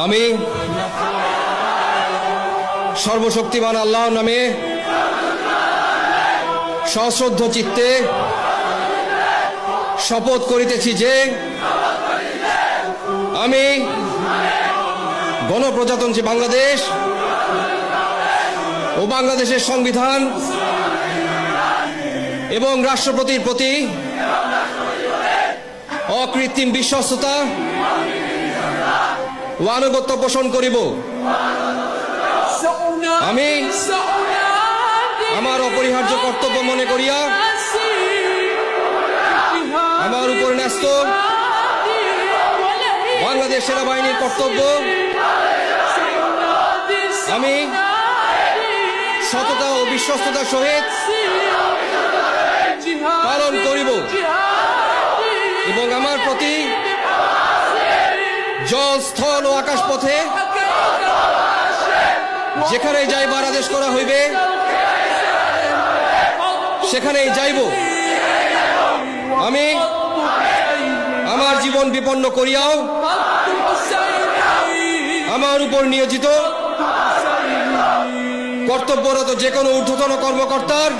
আমি সর্বশক্তিমান আল্লাহর নামে সশ্রদ্ধ চিত্তে শপথ করিতেছি যে আমি গণপ্রজাতন্ত্রী বাংলাদেশ ও বাংলাদেশের সংবিধান এবং রাষ্ট্রপতির প্রতি অকৃত্রিম বিশ্বস্ততা ও আনুগত্য পোষণ করিব। আমি আমার অপরিহার্য কর্তব্য মনে করিয়া আমার উপর ন্যস্ত বাংলাদেশ সেনাবাহিনীর কর্তব্য আমি সততা ও বিশ্বস্ততার সহিত পালন করিব এবং আমার প্রতি জল, স্থল ও আকাশ পথে যেখানে যাইবার আদেশ করা হইবে সেখানেই যাইব। আমি আমার জীবন বিপন্ন করিয়াও আমার উপর নিয়োজিত কর্তব্যরত যে কোনো ঊর্ধ্বতন কর্মকর্তার